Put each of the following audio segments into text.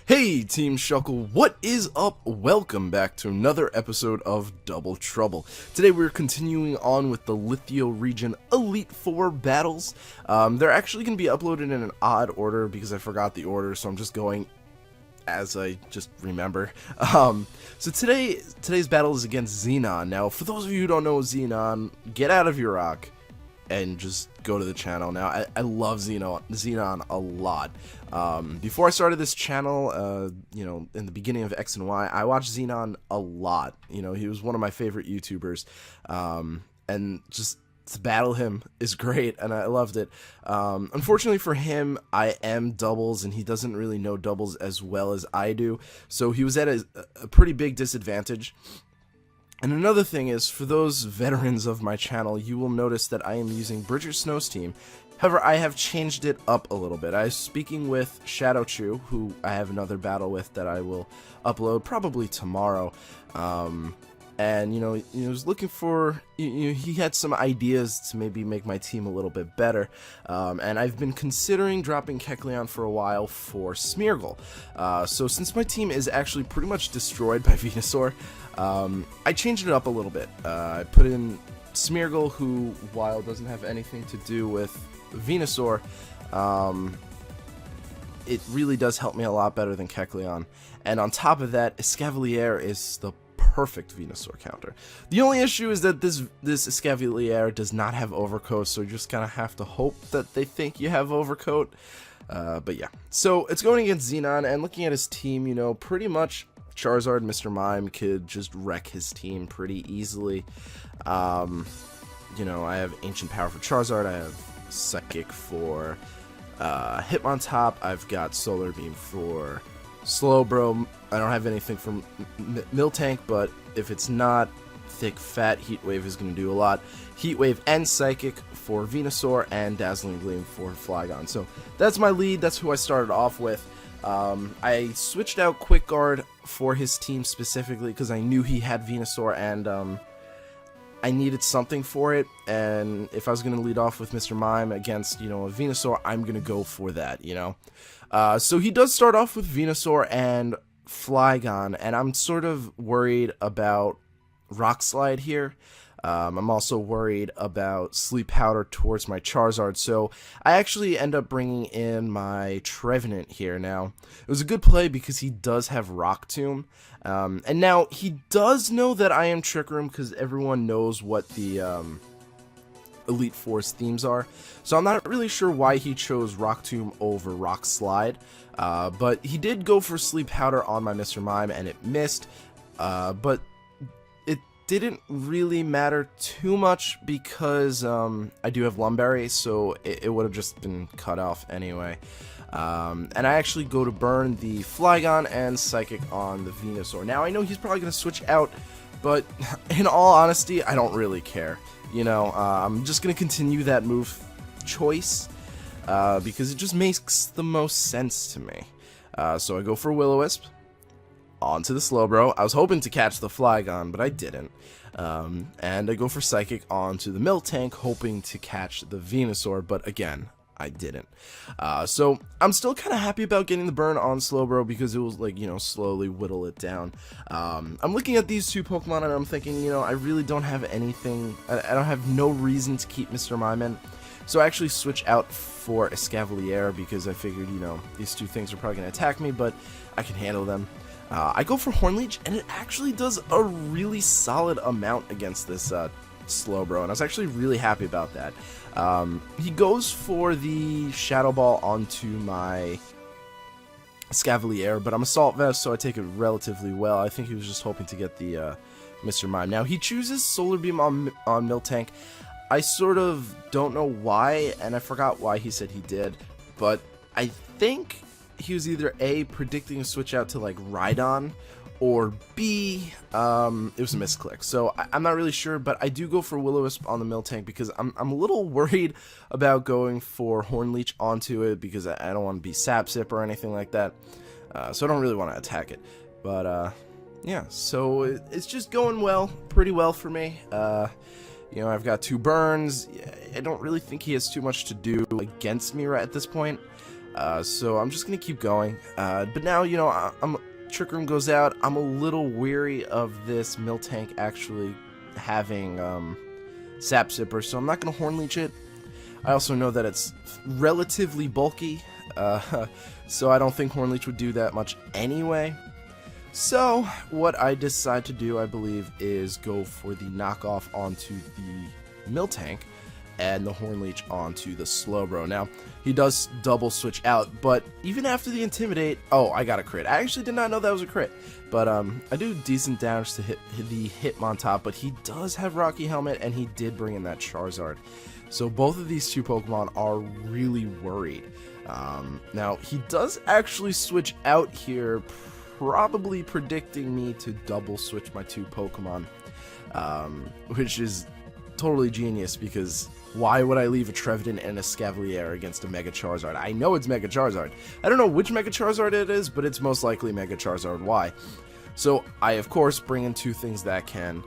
Hey Team Shuckle, what is up? Welcome back to another episode of Double Trouble. Today we're continuing on with the Lithio region Elite Four battles. They're actually going to be uploaded in an odd order because I forgot the order, so I'm just going as I just remember. So today's battle is against Xenon. Now, for those of you who don't know Xenon, get out of your rock and just go to the channel. Now, I love Xenon a lot. Before I started this channel, in the beginning of X and Y, I watched Xenon a lot. He was one of my favorite YouTubers, and just to battle him is great, and I loved it. Unfortunately for him, I am doubles, and he doesn't really know doubles as well as I do, so he was at a pretty big disadvantage. And another thing is, for those veterans of my channel, you will notice that I am using Bridger Snow's team. However, I have changed it up a little bit. I was speaking with Shadow Chew, who I have another battle with that I will upload probably tomorrow. And he was looking for, he had some ideas to maybe make my team a little bit better. And I've been considering dropping Kecleon for a while for Smeargle. So since my team is actually pretty much destroyed by Venusaur, I changed it up a little bit. I put in Smeargle, who, while doesn't have anything to do with Venusaur, it really does help me a lot better than Kecleon. And on top of that, Escavalier is the perfect Venusaur counter. The only issue is that this Escavalier does not have Overcoat, so you just kind of have to hope that they think you have Overcoat. But yeah, so it's going against Xenon, and looking at his team, pretty much Charizard, Mr. Mime could just wreck his team pretty easily. I have Ancient Power for Charizard, I have Psychic for Hitmontop, I've got Solar Beam for Slowbro. I don't have anything from Miltank, but if it's not Thick Fat, Heat Wave is going to do a lot. Heat Wave and Psychic for Venusaur, and Dazzling Gleam for Flygon. So that's my lead, that's who I started off with. I switched out Quick Guard for his team specifically because I knew he had Venusaur, and I needed something for it, and if I was going to lead off with Mr. Mime against, a Venusaur, I'm going to go for that, So he does start off with Venusaur and Flygon, and I'm sort of worried about Rock Slide here. I'm also worried about Sleep Powder towards my Charizard, so I actually end up bringing in my Trevenant here. Now, it was a good play because he does have Rock Tomb, and now he does know that I am Trick Room because everyone knows what the Elite Four's themes are, so I'm not really sure why he chose Rock Tomb over Rock Slide, but he did go for Sleep Powder on my Mr. Mime, and it missed, but didn't really matter too much because I do have Lumberry, so it would have just been cut off anyway. And I actually go to burn the Flygon and Psychic on the Venusaur. Now, I know he's probably going to switch out, but in all honesty, I don't really care. I'm just going to continue that move choice because it just makes the most sense to me. So I go for Will-O-Wisp onto the Slowbro. I was hoping to catch the Flygon, but I didn't. And I go for Psychic onto the Miltank, hoping to catch the Venusaur, but again, I didn't. So I'm still kind of happy about getting the burn on Slowbro because it was slowly whittle it down. I'm looking at these two Pokemon and I'm thinking, I really don't have anything, I don't have no reason to keep Mr. Mime in. So I actually switch out for Escavalier because I figured, these two things are probably going to attack me, but I can handle them. I go for Hornleech, and it actually does a really solid amount against this Slowbro, and I was actually really happy about that. He goes for the Shadow Ball onto my Escavalier, but I'm Assault Vest, so I take it relatively well. I think he was just hoping to get the Mr. Mime. Now, he chooses Solar Beam on Miltank. I sort of don't know why, and I forgot why he said he did, but I think he was either A, predicting a switch out to like Rhydon, or B, it was a misclick. So I'm not really sure, but I do go for Will-O-Wisp on the Miltank because I'm a little worried about going for Hornleech onto it because I don't want to be Sap Sip or anything like that. So I don't really want to attack it. But yeah, so it's just going pretty well for me. I've got two burns. I don't really think he has too much to do against me right at this point. So I'm just going to keep going. But now, you know, Trick Room goes out. I'm a little weary of this Miltank actually having Sap Sipper, so I'm not going to Horn Leech it. I also know that it's relatively bulky, so I don't think Horn Leech would do that much anyway. So what I decide to do, I believe, is go for the knockoff onto the Miltank and the Horn Leech onto the Slowbro. Now, he does double switch out, but even after the Intimidate... Oh, I got a crit. I actually did not know that was a crit. But I do decent damage to hit the Hitmontop, but he does have Rocky Helmet, and he did bring in that Charizard. So both of these two Pokemon are really worried. Now, he does actually switch out here, probably predicting me to double switch my two Pokemon, which is totally genius, because why would I leave a Trevenant and a Scavalier against a Mega Charizard? I know it's Mega Charizard. I don't know which Mega Charizard it is, but it's most likely Mega Charizard. Why? So I, of course, bring in two things that can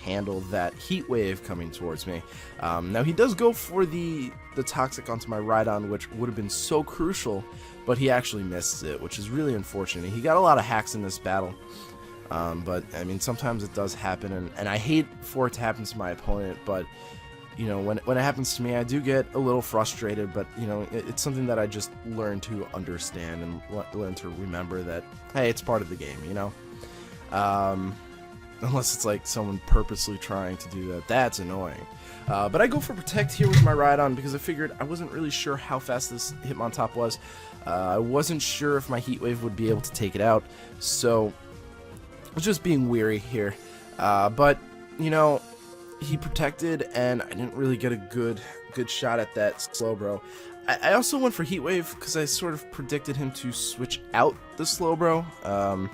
handle that Heat Wave coming towards me. Now, he does go for the Toxic onto my Rhydon, which would have been so crucial, but he actually missed it, which is really unfortunate. He got a lot of hacks in this battle. But, I mean, sometimes it does happen, and I hate for it to happen to my opponent, but, you know, when it happens to me, I do get a little frustrated, but, you know, it's something that I just learn to understand and learn to remember that, hey, it's part of the game, you know? Unless it's like someone purposely trying to do that, that's annoying. But I go for Protect here with my Rhydon because I figured I wasn't really sure how fast this Hitmontop was. I wasn't sure if my Heat Wave would be able to take it out, so I was just being weary here. But, you know, he protected, and I didn't really get a good shot at that Slowbro. I also went for Heat Wave because I sort of predicted him to switch out the Slowbro.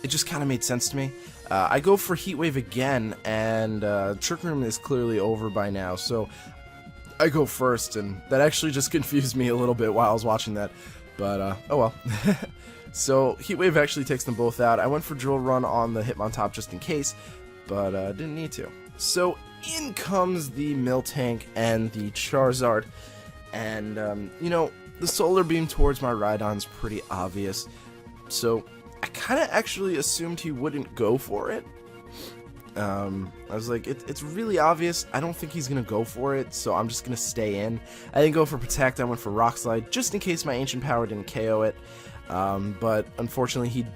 It just kind of made sense to me. I go for Heat Wave again, and Trick Room is clearly over by now, so I go first, and that actually just confused me a little bit while I was watching that, but oh well. So Heat Wave actually takes them both out. I went for Drill Run on the Hitmontop just in case, but didn't need to. So in comes the Miltank and the Charizard, and you know, the Solar Beam towards my Rhydon's pretty obvious, so I kind of actually assumed he wouldn't go for it. I was like, it's really obvious. I don't think he's going to go for it, so I'm just going to stay in. I didn't go for Protect. I went for Rock Slide, just in case my Ancient Power didn't KO it. But unfortunately, he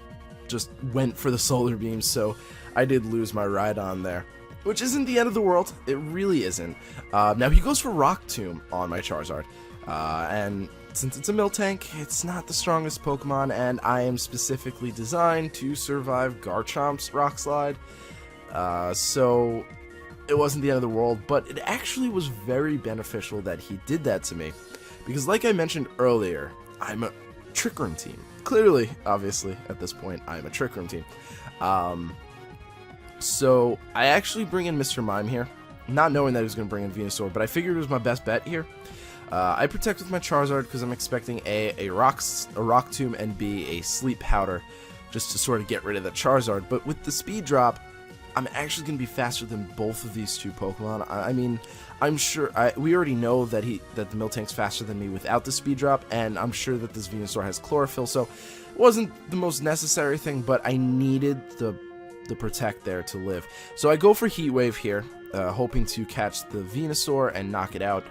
just went for the Solar Beam, so I did lose my Rhydon there. Which isn't the end of the world. It really isn't. Now, he goes for Rock Tomb on my Charizard. And since it's a Miltank, it's not the strongest Pokemon, and I am specifically designed to survive Garchomp's Rock Slide. So it wasn't the end of the world, but it actually was very beneficial that he did that to me. Because like I mentioned earlier, I'm a Trick Room team. Clearly, obviously, at this point, I'm a Trick Room team. So I actually bring in Mr. Mime here, not knowing that he was going to bring in Venusaur, but I figured it was my best bet here. I protect with my Charizard because I'm expecting a Rock Tomb and B, a Sleep Powder, just to sort of get rid of the Charizard. But with the speed drop, I'm actually going to be faster than both of these two Pokemon. I mean, I'm sure we already know that the Miltank's faster than me without the speed drop, and I'm sure that this Venusaur has Chlorophyll, so it wasn't the most necessary thing, but I needed the Protect there to live. So I go for Heat Wave here, hoping to catch the Venusaur and knock it out.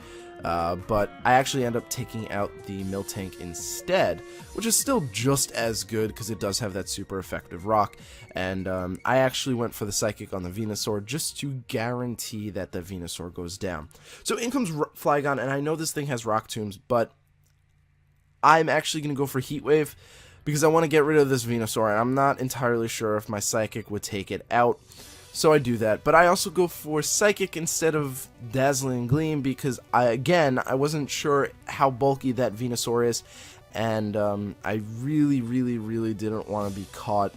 But I actually end up taking out the Miltank instead, which is still just as good because it does have that super effective rock. And I actually went for the Psychic on the Venusaur just to guarantee that the Venusaur goes down. So in comes Flygon, and I know this thing has Rock Tombs, but I'm actually going to go for Heat Wave because I want to get rid of this Venusaur, and I'm not entirely sure if my Psychic would take it out. So I do that, but I also go for Psychic instead of Dazzling Gleam because, I wasn't sure how bulky that Venusaur is, and I really didn't want to be caught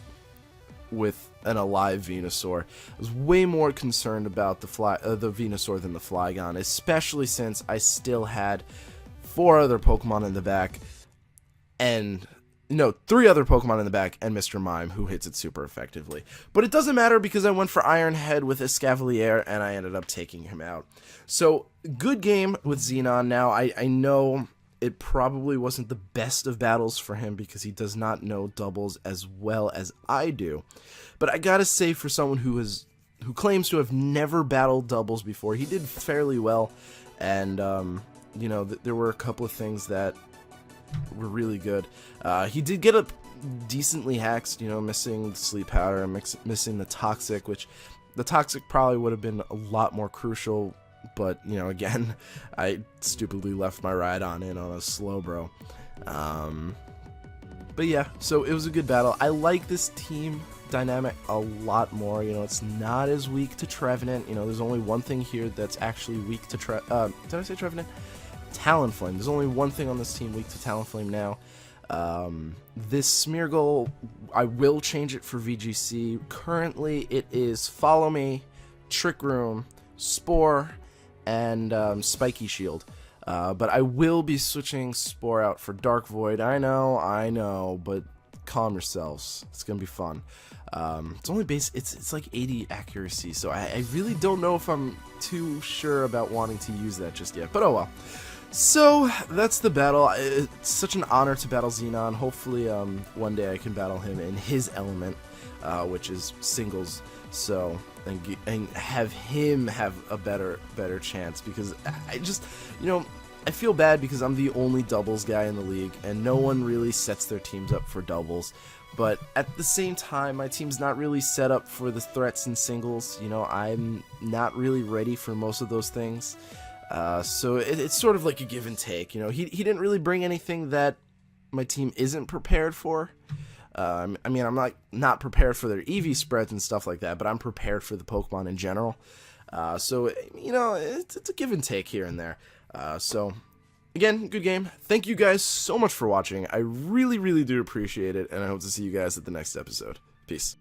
with an alive Venusaur. I was way more concerned about the Venusaur than the Flygon, especially since I still had 4 other Pokemon in the back, and... No, 3 other Pokemon in the back, and Mr. Mime, who hits it super effectively. But it doesn't matter because I went for Iron Head with Escavalier, and I ended up taking him out. So, good game with Xenon. Now, I know it probably wasn't the best of battles for him because he does not know doubles as well as I do. But I gotta say, for someone who claims to have never battled doubles before, he did fairly well. And you know, there were a couple of things that were really good. He did get a decently hexed, you know, missing the sleep powder and missing the toxic, which the toxic probably would have been a lot more crucial. But, you know, again, I stupidly left my ride on in on a slow bro. But yeah, so it was a good battle. I like this team dynamic a lot more. You know, it's not as weak to Trevenant. You know, there's only one thing here that's actually weak to did I say Trevenant? Talonflame. There's only one thing on this team weak to Talonflame now. This Smeargle, I will change it for VGC. Currently, it is Follow Me, Trick Room, Spore, and Spiky Shield. But I will be switching Spore out for Dark Void. I know, but calm yourselves. It's gonna be fun. It's only it's like 80 accuracy, so I really don't know if I'm too sure about wanting to use that just yet. But oh well. So that's the battle. It's such an honor to battle Xenon. Hopefully, one day I can battle him in his element, which is singles. So and have him have a better chance, because I just, you know, I feel bad because I'm the only doubles guy in the league and no one really sets their teams up for doubles. But at the same time, my team's not really set up for the threats in singles. You know, I'm not really ready for most of those things. So it's sort of like a give and take. You know, he didn't really bring anything that my team isn't prepared for. I mean, I'm not prepared for their EV spreads and stuff like that, but I'm prepared for the Pokemon in general. So, you know, it's a give and take here and there. So, again, good game. Thank you guys so much for watching. I really, really do appreciate it, and I hope to see you guys at the next episode. Peace.